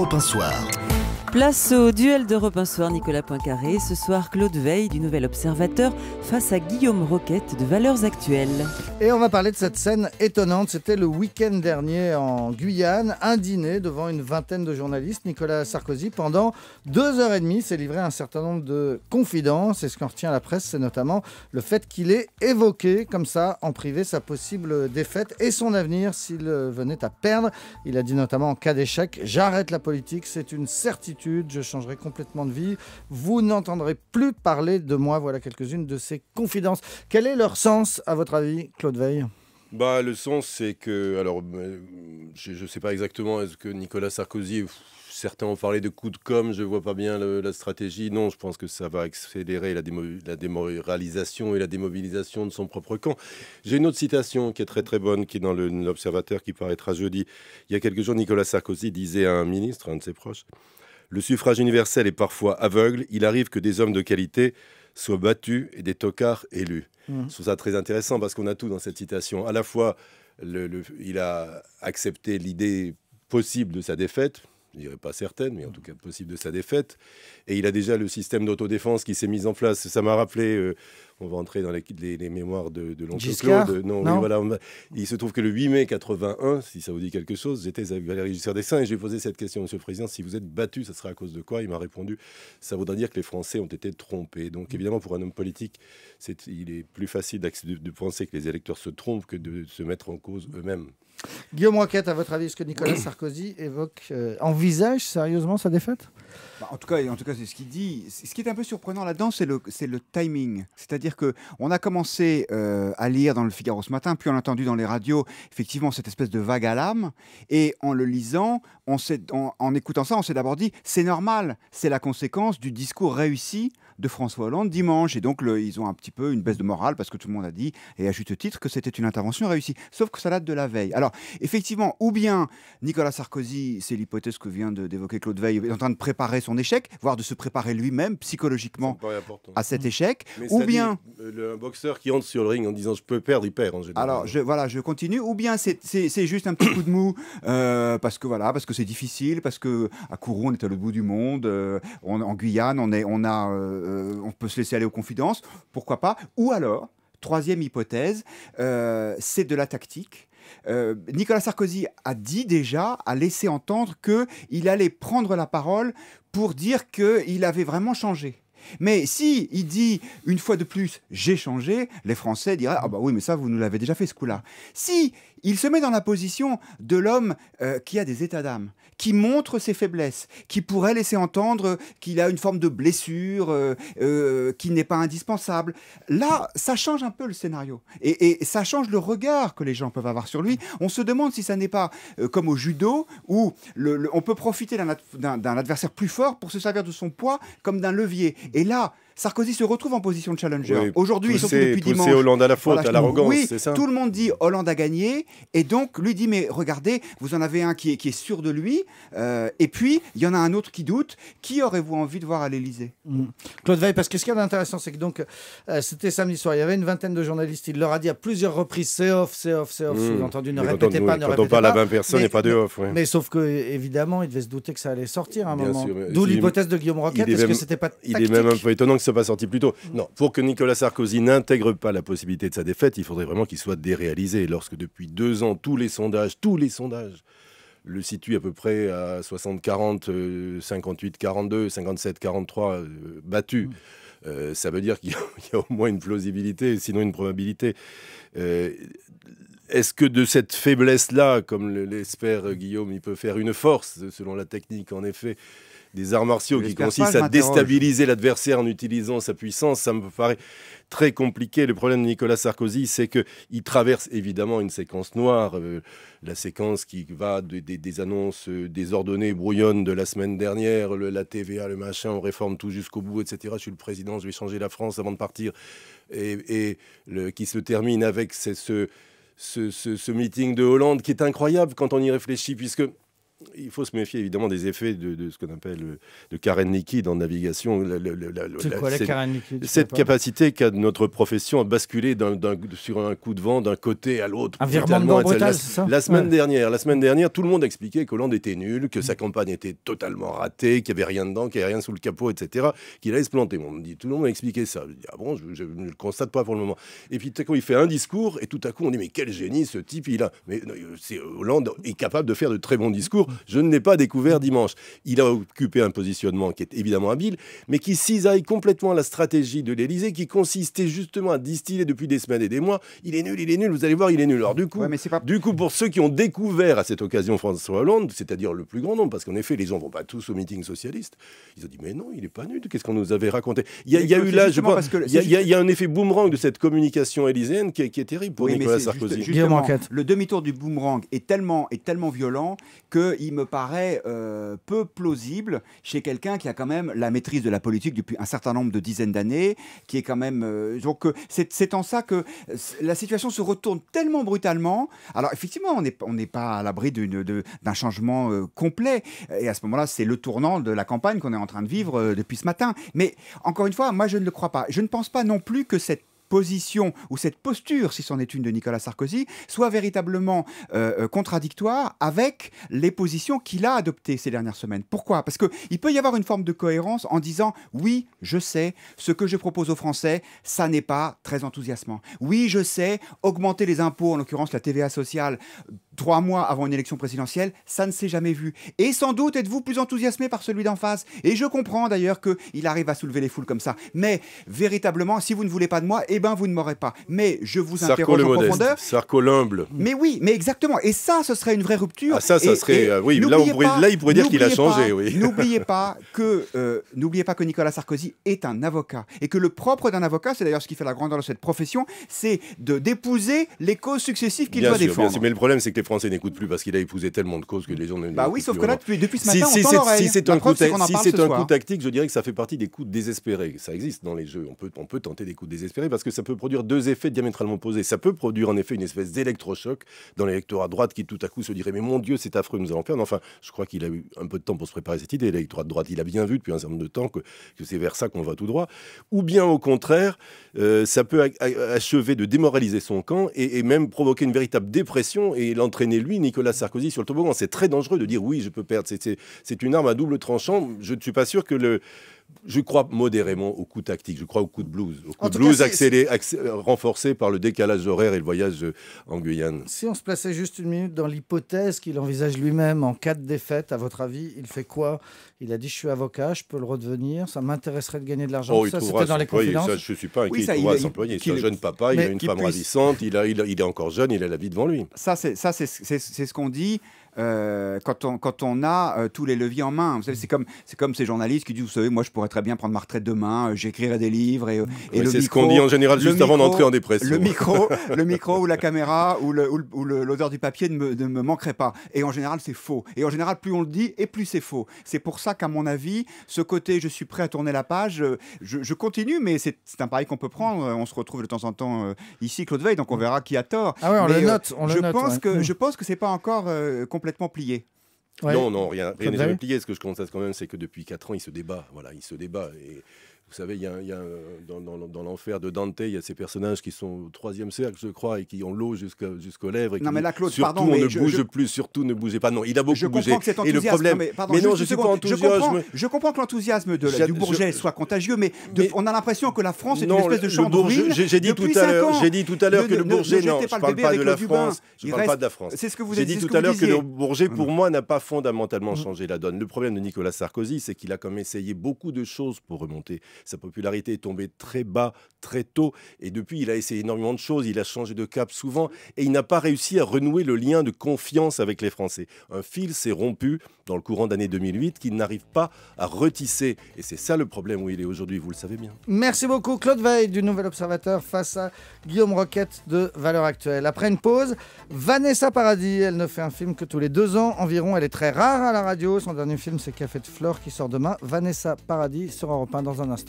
Europe 1 Soir. Place au duel d'Europe 1 Soir, Nicolas Poincaré. Ce soir, Claude Veil du Nouvel Observateur face à Guillaume Roquette de Valeurs Actuelles. Et on va parler de cette scène étonnante. C'était le week-end dernier en Guyane. Un dîner devant une vingtaine de journalistes. Nicolas Sarkozy, pendant 2h30, s'est livré un certain nombre de confidences. Et ce qu'en retient la presse, c'est notamment le fait qu'il ait évoqué comme ça, en privé, sa possible défaite et son avenir s'il venait à perdre. Il a dit notamment en cas d'échec, j'arrête la politique, c'est une certitude. Je changerai complètement de vie. Vous n'entendrez plus parler de moi. Voilà quelques-unes de ces confidences. Quel est leur sens, à votre avis, Claude Veil ? Le sens, c'est que... Alors, je ne sais pas exactement, est-ce que Nicolas Sarkozy... Certains ont parlé de coup de com', je ne vois pas bien la stratégie. Non, je pense que ça va accélérer la démoralisation et la démobilisation de son propre camp. J'ai une autre citation qui est très très bonne, qui est dans l'Observateur, qui paraîtra jeudi. Il y a quelques jours, Nicolas Sarkozy disait à un ministre, un de ses proches, « Le suffrage universel est parfois aveugle. Il arrive que des hommes de qualité soient battus et des tocards élus. » Je trouve ça très intéressant parce qu'on a tout dans cette citation. À la fois, il a accepté l'idée possible de sa défaite, je dirais pas certaine, mais en tout cas possible de sa défaite. Et il a déjà le système d'autodéfense qui s'est mis en place. Ça m'a rappelé, on va entrer dans les mémoires de l'oncle Claude. Non. Oui, voilà, il se trouve que le 8 mai 81, si ça vous dit quelque chose, j'étais avec Valéry Giscard d'Estaing et j'ai posé cette question, Monsieur le Président, si vous êtes battu, ça sera à cause de quoi? Il m'a répondu, ça voudrait dire que les Français ont été trompés. Donc évidemment, pour un homme politique, il est plus facile de penser que les électeurs se trompent que de se mettre en cause eux-mêmes. Guillaume Roquette, à votre avis, est-ce que Nicolas Sarkozy envisage sérieusement sa défaite ? En tout cas, c'est ce qu'il dit. Ce qui est un peu surprenant là-dedans, c'est le timing. C'est-à-dire qu'on a commencé à lire dans le Figaro ce matin, puis on a entendu dans les radios, effectivement, cette espèce de vague à l'âme. Et en le lisant, en écoutant ça, on s'est d'abord dit, c'est normal, c'est la conséquence du discours réussi de François Hollande dimanche. Et donc, ils ont un petit peu une baisse de morale parce que tout le monde a dit, et à juste titre, que c'était une intervention réussie. Sauf que ça date de la veille. Alors, effectivement, ou bien Nicolas Sarkozy, c'est l'hypothèse que vient d'évoquer Claude Veil, est en train de préparer son échec, voire de se préparer lui-même psychologiquement à cet échec. Mais ou bien un boxeur qui entre sur le ring en disant je peux perdre, il perd en général. Alors je continue. Ou bien c'est juste un petit coup de mou parce que c'est difficile, parce que à Kourou on est à l'autre bout du monde, en Guyane on peut se laisser aller aux confidences, pourquoi pas. Ou alors troisième hypothèse, c'est de la tactique. Nicolas Sarkozy a laissé entendre qu'il allait prendre la parole pour dire qu'il avait vraiment changé. Mais si il dit une fois de plus « j'ai changé », les Français diraient « ah bah oui, mais ça, vous nous l'avez déjà fait ce coup-là ». Si il se met dans la position de l'homme qui a des états d'âme, qui montre ses faiblesses, qui pourrait laisser entendre qu'il a une forme de blessure, qui n'est pas indispensable, là, ça change un peu le scénario. Et ça change le regard que les gens peuvent avoir sur lui. On se demande si ça n'est pas comme au judo, où on peut profiter d'un adversaire plus fort pour se servir de son poids comme d'un levier. Et là, Sarkozy se retrouve en position de challenger. Oui, aujourd'hui, et surtout depuis dimanche. Pousser Hollande à la faute, à l'arrogance, oui, c'est ça. Tout le monde dit Hollande a gagné, et donc lui dit mais regardez, vous en avez un qui est sûr de lui, et puis il y en a un autre qui doute. Qui aurez-vous envie de voir à l'Élysée ? Claude Veil, parce que ce qui est intéressant, c'est que donc c'était samedi soir, il y avait une vingtaine de journalistes, il leur a dit à plusieurs reprises c'est off, sous-entendu ne répétez pas, ne répétez pas. Quand on parle à 20 personnes, il n'y a pas de off. Mais sauf que évidemment, il devait se douter que ça allait sortir à un moment. Sûr, d'où l'hypothèse de Guillaume Roquette, est-ce que c'était pas tactique ? Il est même un peu étonnant que ce soit pas sorti plus tôt. Non, pour que Nicolas Sarkozy n'intègre pas la possibilité de sa défaite, il faudrait vraiment qu'il soit déréalisé. Lorsque depuis 2 ans, tous les sondages le situent à peu près à 60-40, 58-42, 57-43 battus. Ça veut dire qu'il y a au moins une plausibilité, sinon une probabilité. Est-ce que de cette faiblesse-là, comme l'espère Guillaume, il peut faire une force, selon la technique en effet des arts martiaux qui consistent à déstabiliser l'adversaire en utilisant sa puissance? Ça me paraît très compliqué. Le problème de Nicolas Sarkozy, c'est qu'il traverse évidemment une séquence noire. La séquence qui va des annonces désordonnées, brouillonnes de la semaine dernière, la TVA, le machin, on réforme tout jusqu'au bout, etc. Je suis le président, je vais changer la France avant de partir. Qui se termine avec ce meeting de Hollande qui est incroyable quand on y réfléchit, puisque il faut se méfier évidemment des effets de ce qu'on appelle le carène liquide en navigation. C'est quoi la carène liquide? Cette capacité qu'a notre profession à basculer sur un coup de vent d'un côté à l'autre. Un virement de bord brutal, c'est ça? La semaine dernière, tout le monde expliquait que Hollande était nul, que sa campagne était totalement ratée, qu'il n'y avait rien dedans, qu'il n'y avait rien sous le capot, etc., qu'il allait se planter. Tout le monde m'a expliqué ça. Je dis, ah bon, je ne le constate pas pour le moment. Et puis tout à coup, il fait un discours, et tout à coup, on dit, mais quel génie ce type, il a. Mais Hollande est capable de faire de très bons discours. Je ne l'ai pas découvert dimanche. Il a occupé un positionnement qui est évidemment habile, mais qui cisaille complètement la stratégie de l'Élysée, qui consistait justement à distiller depuis des semaines et des mois, il est nul, vous allez voir, il est nul. Alors du coup, pour ceux qui ont découvert à cette occasion François Hollande, c'est-à-dire le plus grand nombre, parce qu'en effet, les gens ne vont pas tous au meeting socialiste, ils ont dit, mais non, il n'est pas nul, qu'est-ce qu'on nous avait raconté? Il y a eu là, je pense, il y a un effet boomerang de cette communication élyséenne qui est terrible pour Nicolas Sarkozy. Justement, le demi-tour du boomerang est tellement violent qu'il me paraît peu plausible chez quelqu'un qui a quand même la maîtrise de la politique depuis un certain nombre de dizaines d'années, qui est quand même... donc c'est en ça que la situation se retourne tellement brutalement. Alors effectivement, on n'est pas à l'abri d'un changement complet. Et à ce moment-là, c'est le tournant de la campagne qu'on est en train de vivre depuis ce matin. Mais encore une fois, moi je ne le crois pas. Je ne pense pas non plus que cette position ou cette posture, si c'en est une de Nicolas Sarkozy, soit véritablement contradictoire avec les positions qu'il a adoptées ces dernières semaines. Pourquoi? Parce qu'il peut y avoir une forme de cohérence en disant « Oui, je sais, ce que je propose aux Français, ça n'est pas très enthousiasmant. Oui, je sais, augmenter les impôts, en l'occurrence la TVA sociale, 3 mois avant une élection présidentielle, ça ne s'est jamais vu. Et sans doute êtes-vous plus enthousiasmé par celui d'en face. Et je comprends d'ailleurs qu'il arrive à soulever les foules comme ça. Mais véritablement, si vous ne voulez pas de moi, eh ben vous ne m'aurez pas. Mais je vous interroge en profondeur. Sarko l'humble. Mais oui, mais exactement. Et ça, ce serait une vraie rupture. Ah, ça serait... oui, là, il pourrait dire qu'il a changé. Oui. N'oubliez pas que Nicolas Sarkozy est un avocat. Et que le propre d'un avocat, c'est d'ailleurs ce qui fait la grandeur de cette profession, c'est d'épouser les causes successives qu'il doit défendre. Bien sûr, mais le problème, c'est que les Français n'écoutent plus parce qu'il a épousé tellement de causes que les gens ne... Bah oui, sauf que là, depuis ce matin, on tend l'oreille. Si c'est un coup tactique, je dirais que ça fait partie des coups désespérés. Ça existe dans les jeux. On peut tenter des coups désespérés parce que ça peut produire deux effets diamétralement opposés. Ça peut produire en effet une espèce d'électrochoc dans l'électorat de droite qui tout à coup se dirait mais mon Dieu, c'est affreux, nous allons perdre. Enfin, je crois qu'il a eu un peu de temps pour se préparer cette idée. L'électorat de droite, il a bien vu depuis un certain nombre de temps que c'est vers ça qu'on va tout droit. Ou bien au contraire, ça peut achever de démoraliser son camp et même provoquer une véritable dépression et l'entraîner lui, Nicolas Sarkozy, sur le toboggan. C'est très dangereux de dire oui, je peux perdre. C'est une arme à double tranchant. Je ne suis pas sûr que je crois modérément au coup tactique, je crois au coup de blues. Au coup de blues renforcé par le décalage horaire et le voyage en Guyane. Si on se plaçait juste une minute dans l'hypothèse qu'il envisage lui-même en cas de défaite, à votre avis, il fait quoi? Il a dit « je suis avocat, je peux le redevenir, ça m'intéresserait de gagner de l'argent ». Ça, c'était dans les confidences. Je ne suis pas inquiet, il trouvera s'employer. C'est un jeune papa, il a une femme ravissante, il est encore jeune, il a la vie devant lui. Ça, c'est ce qu'on dit. Quand on a tous les leviers en main. Vous savez, c'est comme ces journalistes qui disent, vous savez, moi je pourrais très bien prendre ma retraite demain, j'écrirai des livres et c'est ce qu'on dit en général juste avant d'entrer en dépression. Le micro ou la caméra ou l'odeur du papier ne me manquerait pas. Et en général, c'est faux. Et en général, plus on le dit, et plus c'est faux. C'est pour ça qu'à mon avis, ce côté je suis prêt à tourner la page, je continue, mais c'est un pari qu'on peut prendre. On se retrouve de temps en temps ici, Claude Veil, donc on verra qui a tort. Ah ouais, on le note. Je pense que c'est pas encore complètement plié. Ouais. Non, rien n'est jamais plié. Ce que je constate quand même, c'est que depuis 4 ans, il se débat. Voilà, il se débat. Et vous savez, il y a dans l'enfer de Dante, il y a ces personnages qui sont au 3e cercle, je crois, et qui ont l'eau jusqu'aux lèvres. Et non, mais là, Claude, surtout, pardon, on ne bouge plus, surtout ne bougez pas. Non, il a beaucoup bougé. Et le problème, mais non, je suis pas enthousiaste. Je comprends que l'enthousiasme du Bourget soit contagieux, mais on a l'impression que la France est une espèce de champ de ruines. J'ai dit tout à l'heure que le Bourget, non, je parle pas de la France. Je parle pas de la France. C'est ce que vous avez dit. J'ai dit tout à l'heure que le Bourget, pour moi, n'a pas fondamentalement changé la donne. Le problème de Nicolas Sarkozy, c'est qu'il a quand même essayé beaucoup de choses pour remonter. Sa popularité est tombé très bas, très tôt, et depuis il a essayé énormément de choses, il a changé de cap souvent, et il n'a pas réussi à renouer le lien de confiance avec les Français. Un fil s'est rompu dans le courant d'année 2008 qu'il n'arrive pas à retisser, et c'est ça le problème où il est aujourd'hui, vous le savez bien. Merci beaucoup Claude Veil du Nouvel Observateur face à Guillaume Roquette de Valeurs Actuelles. Après une pause, Vanessa Paradis, elle ne fait un film que tous les 2 ans environ, elle est très rare à la radio, son dernier film c'est Café de Flore qui sort demain. Vanessa Paradis sur Europe 1 dans un instant.